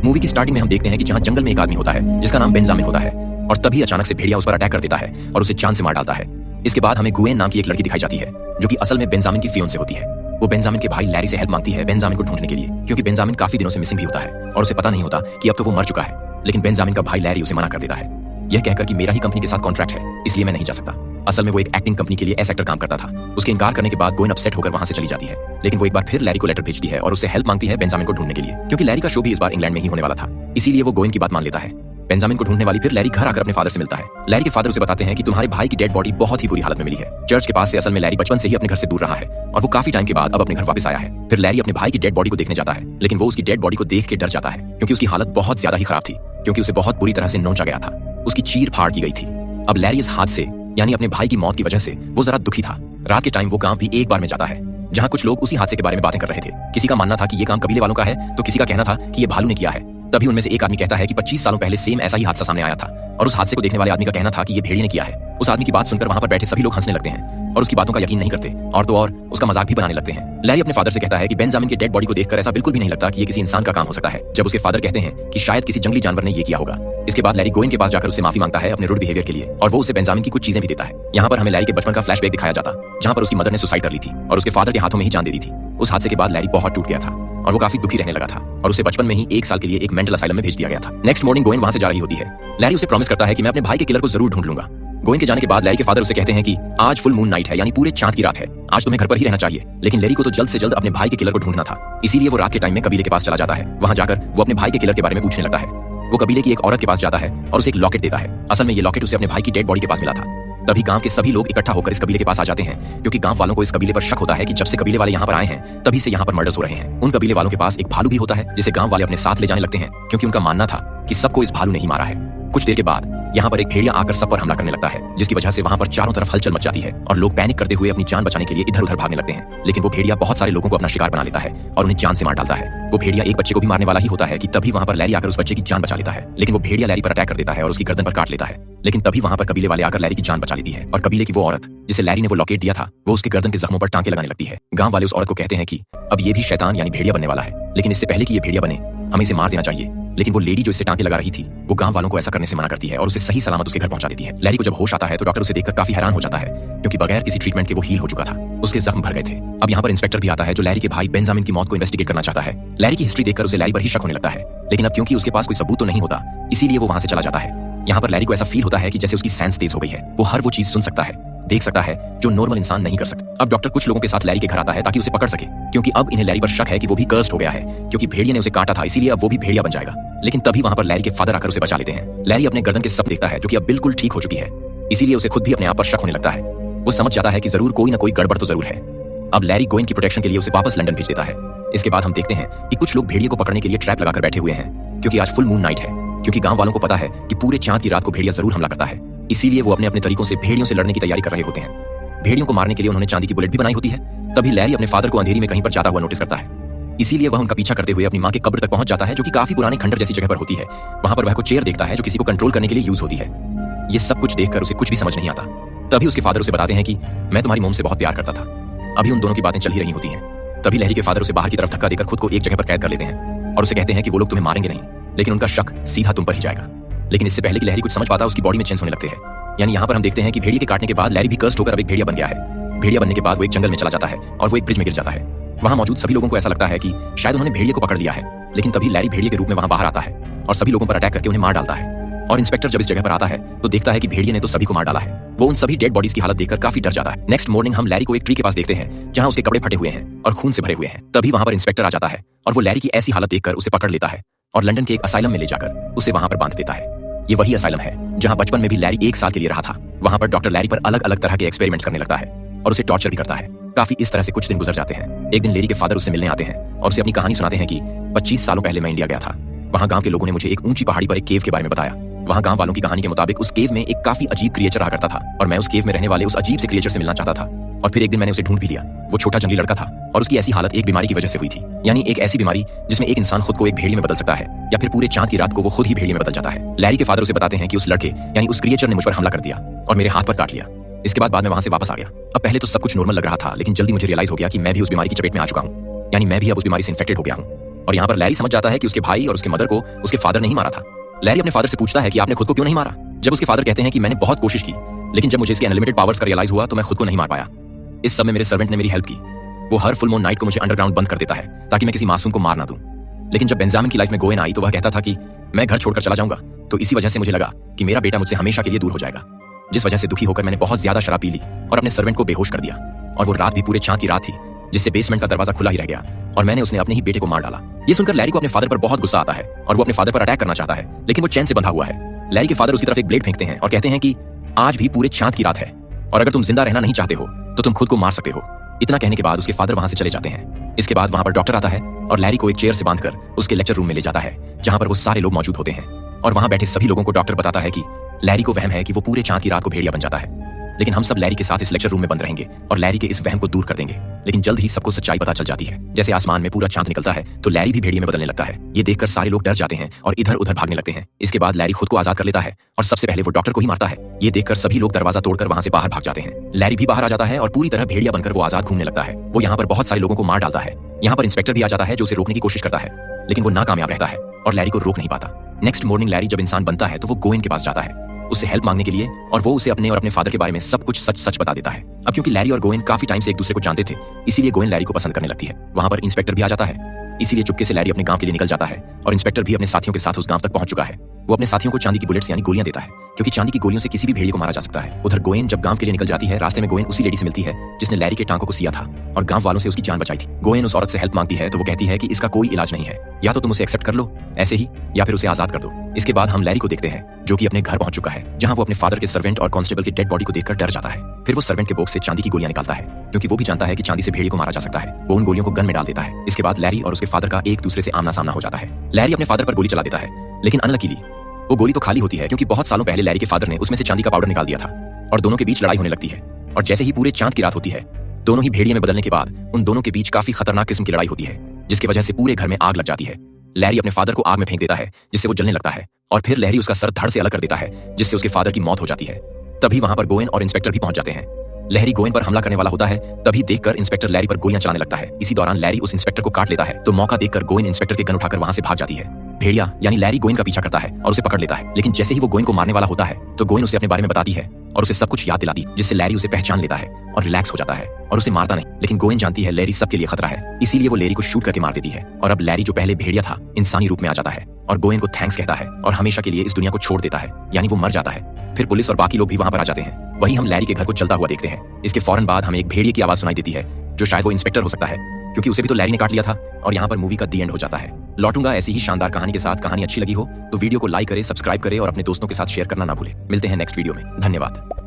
Movie की starting में हम देखते हैं कि जहां जंगल में एक आदमी होता है जिसका नाम बेंजामिन होता है, और तभी अचानक से भेड़िया उस पर अटैक कर देता है और उसे जान से मार डालता है। इसके बाद हमें गुएन नाम की एक लड़की दिखाई जाती है जो कि असल में बेंजामिन की फियोंसे होती है। वो बेंजामिन के भाई लैरी से हेल्प मांगती है बेंजामिन को ढूंढने के लिए, क्योंकि बेंजामिन काफी दिनों से मिसिंग भी होता है और उसे पता नहीं होता कि अब तो वो मर चुका है। लेकिन बेंजामिन का भाई लैरी उसे मना कर देता है, यह कहकर कि मेरा ही कंपनी के साथ कॉन्ट्रैक्ट है, इसलिए मैं नहीं जा सकता। असल में वो एक एक्टिंग कंपनी के लिए एस एक्टर काम करता था। उसके इनकार करने के बाद गोएन अपसेट होकर वहां से चली जाती है, लेकिन वो एक बार फिर लैरी को लेटर भेजती है और उससे हेल्प मांगती है बेंजामिन को ढूंढने के लिए, क्योंकि लैरी का शो भी इस बार इंग्लैंड में ही होने वाला था। इसीलिए वो गोएन की बात मान लेता है। बेंजामिन को ढूंढने वाली फिर लैरी घर आकर अपने फादर से मिलता है। लैरी के फादर उसे बताते हैं कि तुम्हारे भाई की डेड बॉडी बहुत ही बुरी हालत में मिली है चर्च के पास से। असल में लैरी बचपन से ही अपने घर से दूर रहा है और वो काफी टाइम के बाद अब अपने घर वापस आया है। फिर लैरी अपने भाई की डेड बॉडी को देखने जाता है, लेकिन वो उसकी डेड बॉडी को देख के डर जाता है, क्योंकि उसकी हालत बहुत ज्यादा ही खराब थी, क्योंकि उसे बहुत बुरी तरह से नोचा गया था। उसकी चीर फाड़ की गई थी। अब लैरी इस हादसे यानी अपने भाई की मौत की वजह से वो जरा दुखी था। रात के टाइम वो गांव भी एक बार में जाता है जहां कुछ लोग उसी हादसे के बारे में बातें कर रहे थे। किसी का मानना था कि ये काम कबीले वालों का है, तो किसी का कहना था कि ये भालू ने किया है। तभी उनमें से एक आदमी कहता है कि 25 सालों पहले सेम ऐसा ही हादसा सामने आया था, और उस हादसे को देखने वाले आदमी का कहना था कि ये भेड़िए ने किया है। उस आदमी की बात सुनकर वहां पर बैठे सभी लोग हंसने लगते हैं और उसकी बातों का यकीन नहीं करते, और तो और उसका मजाक भी बनाने लगते हैं। लैरी अपने फादर से कहता है कि बेंजामिन के डेड बॉडी को देखकर ऐसा बिल्कुल भी नहीं लगता कि ये किसी इंसान का काम हो सकता है, जब उसके फादर कहते हैं कि शायद किसी जंगली जानवर ने ये किया होगा। इसके बाद लैरी गोएन के पास जाकर उससे माफी मांगता है अपने रूड बिहेवियर के लिए, और वो उसे बेंजामिन की कुछ चीजें भी देता है। यहाँ पर हमें लैरी के बचपन का फ्लैशबैक दिखाया जाता, जहाँ पर उसकी मदर ने सुसाइड कर ली थी और उसके फादर के हाथों में ही जान दे दी थी। उस हादसे के बाद लैरी बहुत टूट गया था और वो काफी दुखी रहने लगा था, और उसे बचपन में ही 1 साल के लिए एक मेंटल असाइलम में भेज दिया गया था। नेक्स्ट मॉर्निंग गोएन वहां से जा रही होती है। लैरी उसे प्रॉमिस करता है कि मैं अपने भाई के किलर को जरूर ढूंढ लूंगा। गोएन के जाने के बाद लैरी के फादर उसे कहते हैं कि आज फुल मून नाइट है, यानी पूरे चांद की रात है, आज तुम्हें घर पर ही रहना चाहिए। लेकिन लैरी को तो जल्द से जल्द अपने भाई के किलर को ढूंढना था, इसीलिए वो रात के टाइम में कबीले के पास चला जाता है। वहां जाकर वो अपने भाई के किलर के बारे में पूछने लगता है। वो कबीले की एक औरत के पास जाता है और उसे एक लॉकेट देता है। असल में ये लॉकेट उसे अपने भाई की डेड बॉडी के पास मिला था। तभी गांव के सभी लोग इकट्ठा होकर इस कबीले के पास आ जाते हैं, क्योंकि गांव वालों को इस कबीले पर शक होता है कि जब से कबीले वाले यहाँ पर आए हैं तभी से यहाँ पर मर्डर्स हो रहे हैं। उन कबीले वालों के पास एक भालू भी होता है जिसे गांव वाले अपने साथ ले जाने लगते हैं, क्योंकि उनका मानना था कि सबको इस भालू ने ही मारा है। कुछ देर के बाद यहाँ पर एक भेड़िया आकर सब पर हमला करने लगता है, जिसकी वजह से वहाँ पर चारों तरफ हलचल मच जाती है और लोग पैनिक करते हुए अपनी जान बचाने के लिए इधर उधर भागने लगते हैं। लेकिन वो भेड़िया बहुत सारे लोगों को अपना शिकार बना लेता है और उन्हें जान से मार डालता है। वो भेड़िया एक बच्चे को भी मारने वाला ही होता है कि तभी वहाँ पर लैरी आकर उस बच्चे की जान बचा लेता है, लेकिन वो भेड़िया लैरी पर अटैक कर देता है और उसकी गर्दन पर काट लेता है। लेकिन तभी वहाँ पर कबीले वाले आकर लैरी की जान बचा लेती है, और कबीले की वो औरत जिसे लैरी ने वो लॉकेट दिया था वो उसके गर्दन के जख्मों पर टांके लगाने लगती है। गांव वाले उस औरत को कहते हैं कि अब ये भी शैतान यानी भेड़िया बनने वाला है, लेकिन इससे पहले कि ये भेड़िया बने हमें इसे मार देना चाहिए। लेकिन वो लेडी जो इससे टांके लगा रही थी वो गांव वालों को ऐसा करने से मना करती है और उसे सही सलामत उसके घर पहुंचा देती है। लैरी को जब होश आता है तो डॉक्टर उसे देखकर काफी हैरान हो जाता है, क्योंकि बगैर किसी ट्रीटमेंट के वो हील हो चुका था, उसके जख्म भर गए थे। अब यहाँ पर इंस्पेक्टर भी आता है जो लैरी के भाई बेंजामिन की मौत को इन्वेस्टिगेट करना चाहता है। लैरी की हिस्ट्री देखकर उसे लैरी पर ही शक होने लगता है, लेकिन अब क्योंकि उसके पास कोई सबूत तो नहीं होता, इसीलिए वो वहां से चला जाता है। यहाँ पर लैरी को ऐसा फील होता है कि जैसे उसकी सेंस तेज हो गई है, वो हर वो चीज सुन सकता है, देख सकता है जो नॉर्मल इंसान नहीं कर सकता। अब डॉक्टर कुछ लोगों के साथ लैरी के घर आता है ताकि उसे पकड़ सके, क्योंकि अब इन्हें लैरी पर शक है कि वो भी कर्स्ड हो गया है, क्योंकि भेड़िया ने उसे काटा था, इसीलिए अब वो भी भेड़िया बन जाएगा। लेकिन तभी वहां पर लैरी के फादर आकर उसे बचा लेते हैं। लैरी अपने गर्दन के सब देखता है जो कि अब बिल्कुल ठीक हो चुकी है, इसीलिए उसे खुद भी अपने आप पर शक होने लगता है। वो समझ जाता है कि जरूर कोई ना कोई गड़बड़ तो जरूर है। अब लैरी गोएन की प्रोटेक्शन के लिए उसे वापस लंदन भेज देता है। इसके बाद हम देखते हैं कि कुछ लोग भेड़िए को पकड़ने के लिए ट्रैप लगाकर बैठे हुए हैं, क्योंकि आज फुल मून नाइट है, क्योंकि गांव वालों को पता है कि पूरे चांद की रात को भेड़िया जरूर हमला करता है, इसीलिए वो अपने अपने तरीकों से भेड़ियों से लड़ने की तैयारी कर रहे होते हैं। भेड़ियों को मारने के लिए उन्होंने चांदी की बुलेट भी बनाई होती है। तभी लैरी अपने फादर को अंधेरी में कहीं पर जाता हुआ नोटिस करता है, इसीलिए वह उनका पीछा करते हुए अपनी मां के कब्र तक पहुंच जाता है, जो कि काफी पुराने खंडर जैसी जगह पर होती है। वहां पर वह कुछ चेयर देखता है जो किसी को कंट्रोल करने के लिए यूज होती है। ये सब कुछ देखकर उसे कुछ भी समझ नहीं आता। तभी उसके फादर उसे बताते हैं कि मैं तुम्हारी मोम से बहुत प्यार करता था। अभी उन दोनों की बातें चल ही रही होती हैं। तभी लैरी के फादर उसे बाहर की तरफ धक्का देकर खुद को एक जगह पर कैद कर लेते हैं और उसे कहते हैं कि वो लोग तुम्हें मारेंगे नहीं, लेकिन उनका शक सीधा तुम पर ही जाएगा। लेकिन इससे पहले कि लैरी कुछ समझ पाता, उसकी बॉडी में चेंज होने लगते हैं। यानी यहाँ पर हम देखते हैं कि भेड़िए के काटने के बाद लैरी भी कर्स्ड होकर अब एक भेड़िया बन गया है। भेड़िया बनने के बाद वो एक जंगल में चला जाता है और वो एक ब्रिज में गिर जाता है। वहां मौजूद सभी लोगों को ऐसा लगता है कि शायद उन्होंने भेड़िए को पकड़ लिया है, लेकिन तभी लैरी भेड़िए के रूप में वहां बाहर आता है और सभी लोगों पर अटैक करके उन्हें मार डालता है। और इंस्पेक्टर जब इस जगह पर आता है तो देखता है कि भेड़िए ने तो सभी को मार डाला है। वो उन सभी डेड बॉडीज की हालत देखकर काफी डर जाता है। नेक्स्ट मॉर्निंग हम लैरी को एक ट्री के पास देखते हैं जहां उसके कपड़े फटे हुए हैं और खून से भरे हुए हैं। तभी वहां पर इंस्पेक्टर आ जाता है और वो लैरी की ऐसी हालत देखकर उसे पकड़ लेता है और लंदन के एक असाइलम में ले जाकर उसे वहां पर बांध देता है। ये वही असाइलम है जहां बचपन में भी लैरी 1 साल के लिए रहा था। वहां पर डॉक्टर लैरी पर अलग अलग तरह के एक्सपेरिमेंट्स करने लगता है और उसे टॉर्चर भी करता है। काफी इस तरह से कुछ दिन गुजर जाते हैं। एक दिन लैरी के फादर उससे मिलने आते हैं और उसे अपनी कहानी सुनाते हैं कि 25 सालों पहले मैं इंडिया गया था। वहां गांव के लोगों ने मुझे एक ऊंची पहाड़ी पर एक केव के बारे में बताया। वहां गांव वालों की कहानी के मुताबिक उस केव में एक काफी अजीब क्रिएचर रहा करता था और मैं उस केव में रहने वाले उस अजीब से क्रिएचर से मिलना चाहता था। और फिर एक दिन मैंने उसे ढूंढ भी लिया। वो छोटा जंगली लड़का था और उसकी ऐसी हालत एक बीमारी की वजह से हुई थी, यानी एक ऐसी बीमारी जिसमें एक इंसान खुद को एक भेड़िए में बदल सकता है या फिर पूरे चांद की रात को वो खुद ही भेड़िए में बदल जाता है। लैरी के फादर उसे बताते हैं कि उस लड़के यानी उस क्रिएचर ने मुझ पर हमला कर दिया और मेरे हाथ पर काट लिया। इसके बाद मैं वहां से वापस आ गया। अब पहले तो सब कुछ नॉर्मल लग रहा था, लेकिन जल्दी मुझे रियलाइज हो गया कि मैं भी उस बीमारी की चपेट में आ चुका हूँ, यानी मैं भी अब उस बीमारी से इन्फेक्टेड हो गया हूँ और यहाँ पर लैरी समझ जाता है कि उसके भाई और उसके मदर को उसके फादर ने ही मारा था। लैरी अपने फादर से पूछता है कि आपने खुद को क्यों नहीं मारा। जब उसके फादर कहते हैं कि मैंने बहुत कोशिश की, लेकिन जब मुझे इसके अनलिमिटेड पावर्स का रियलाइज हुआ तो मैं खुद को नहीं मार पाया। इस सब में मेरे सर्वेंट ने मेरी हेल्प की। वो हर फुल मून नाइट को मुझे अंडरग्राउंड बंद कर देता है ताकि मैं किसी मासूम को मार ना दूं। लेकिन जब बेंजामिन की लाइफ में गोएन आई तो वह कहता था कि मैं घर छोड़कर चला जाऊंगा, तो इसी वजह से मुझे लगा कि मेरा बेटा मुझसे हमेशा के लिए दूर हो जाएगा। जिस वजह से दुखी होकर मैंने बहुत ज्यादा शराब पी ली और अपने सर्वेंट को बेहोश कर दिया। और वो रात भी पूरे चांद की रात थी जिससे बेसमेंट का दरवाजा खुला ही रह गया और मैंने उसने अपने ही बेटे को मार डाला। ये सुनकर लैरी को अपने फादर पर बहुत गुस्सा आता है और वो अपने फादर पर अटैक करना चाहता है, लेकिन वो चैन से बंधा हुआ है। लैरी के फादर उसकी तरफ एक ब्लेड फेंकते हैं और कहते हैं कि आज भी पूरे चांद की रात है और अगर तुम जिंदा रहना नहीं चाहते हो तो तुम खुद को मार सकते हो। इतना कहने के बाद उसके फादर वहां से चले जाते हैं। इसके बाद वहां पर डॉक्टर आता है और लैरी को एक चेयर से बांधकर उसके लेक्चर रूम में ले जाता है जहां पर वो सारे लोग मौजूद होते हैं। और वहां बैठे सभी लोगों को डॉक्टर बताता है कि लैरी को वहम है कि वो पूरे चांद की रात को भेड़िया बन जाता है, लेकिन हम सब लैरी के साथ इस लेक्चर रूम में बंद रहेंगे और लैरी के इस वहम को दूर कर देंगे। लेकिन जल्द ही सबको सच्चाई पता चल जाती है। जैसे आसमान में पूरा चांद निकलता है तो लैरी भी भेड़िए में बदलने लगता है। ये देखकर सारे लोग डर जाते हैं और इधर उधर भागने लगते हैं। इसके बाद लैरी खुद को आजाद कर लेता है और सबसे पहले वो डॉक्टर को ही मारता है। ये देखकर सभी लोग दरवाजा तोड़कर वहां से बाहर भाग जाते हैं। लैरी भी बाहर आ जाता है और पूरी तरह भेड़िया बनकर वो आजाद घूमने लगता है। वो यहाँ पर बहुत सारे लोगों को मार डालता है। यहाँ पर इंस्पेक्टर भी आ जाता है जो उसे रोकने की कोशिश करता है, लेकिन वो नाकामयाब रहता है और लैरी को रोक नहीं पाता। नेक्स्ट मॉर्निंग लैरी जब इंसान बनता है तो वो गोएन के पास जाता है उससे हेल्प मांगने के लिए और वो उसे अपने और अपने फादर के बारे में सब कुछ सच सच बता देता है। अब क्योंकि लैरी और गोएन काफी टाइम से एक दूसरे को जानते थे, इसीलिए गोएन लैरी को पसंद करने लगती है। वहां पर इंस्पेक्टर भी आ जाता है, इसीलिए चुपके से लैरी अपने गांव के लिए निकल जाता है और इंस्पेक्टर भी अपने साथियों के साथ उस गांव तक पहुंच चुका है। वो अपने साथियों को चांदी की बुलेट्स यानी गोलियां देता है क्योंकि चांदी की गोलियों से किसी भी भेड़िए को मारा जा सकता है। उधर गोएन जब गांव के लिए निकल जाती है, रास्ते में गोएन उसी लेडी से मिलती है जिसने लैरी के टांकों को सिया था और गांव वालों से उसकी जान बचाई थी। गोएन उस औरत से हेल्प मांगती है तो वो कहती है कि इसका कोई इलाज नहीं है, या तो तुम उसे एक्सेप्ट कर लो ऐसे ही या फिर उसे आजाद कर दो। इसके बाद हम लैरी को देखते हैं जो कि अपने घर पहुंच चुका है, जहां वो अपने फादर के सर्वेंट और कांस्टेबल की डेड बॉडी को देखकर डर जाता है। फिर वो सर्वेंट के बॉक्स से चांदी की गोलियां निकालता है क्योंकि वो भी जानता है कि चांदी से भेड़िए को मारा जा सकता है। वो उन गोलियों को गन में डाल देता है। इसके बाद लैरी और उसके फादर का एक दूसरे से आमना सामना हो जाता है। लैरी अपने फादर पर गोली चला देता है, लेकिन अनलकीली वो गोली तो खाली होती है क्योंकि बहुत सालों पहले लैरी के फादर ने उसमें से चांदी का पाउडर निकाल दिया था और दोनों के बीच लड़ाई होने लगती है। और जैसे ही पूरे चांद की रात होती है, दोनों ही भेड़िए में बदलने के बाद उन दोनों के बीच काफी खतरनाक किस्म की लड़ाई होती है जिसकी वजह से पूरे घर में आग लग जाती है। लैरी अपने फादर को आग में फेंक देता है जिससे वो जलने लगता है और फिर लैरी उसका सर धड़ से अलग कर देता है जिससे उसके फादर की मौत हो जाती है। तभी वहां पर गोएन और इंस्पेक्टर भी पहुंच जाते हैं। लैरी गोएन पर हमला करने वाला होता है, तभी देखकर इंस्पेक्टर लैरी पर गोलियां चलाने लगता है। इसी दौरान लैरी उस इंस्पेक्टर को काट लेता है तो मौका देखकर गोएन इंस्पेक्टर के गन उठाकर वहां से भाग जाती है। भेड़िया यानी लैरी गोएन का पीछा करता है और उसे पकड़ लेता है, लेकिन जैसे ही वो गोएन को मारने वाला होता है तो गोएन उसे अपने बारे में बताती है और उसे सब कुछ याद दिलाती है, जिससे लैरी उसे पहचान लेता है और रिलैक्स हो जाता है और उसे मारता नहीं। लेकिन गोएन जानती है लैरी सबके लिए खतरा है, इसीलिए वो लैरी को शूट करके मार देती है। और अब लैरी जो पहले भेड़िया था इंसानी रूप में आ जाता है और गोएन को थैंक्स कहता है और हमेशा के लिए इस दुनिया को छोड़ देता है, यानी वो मर जाता है। फिर पुलिस और बाकी लोग भी वहां पर आ जाते हैं। वहीं हम लैरी के घर को चलता हुआ देखते हैं। इसके फौरन बाद हमें एक भेड़िए की आवाज सुनाई देती है जो शायद वो इंस्पेक्टर हो सकता है क्योंकि उसे भी तो लैरी ने काट लिया था। और यहाँ पर मूवी का दी एंड हो जाता है। लौटूंगा ऐसी ही शानदार कहानी के साथ। कहानी अच्छी लगी हो तो वीडियो को लाइक करें, सब्सक्राइब करें और अपने दोस्तों के साथ शेयर करना ना भूलें। मिलते हैं नेक्स्ट वीडियो में। धन्यवाद।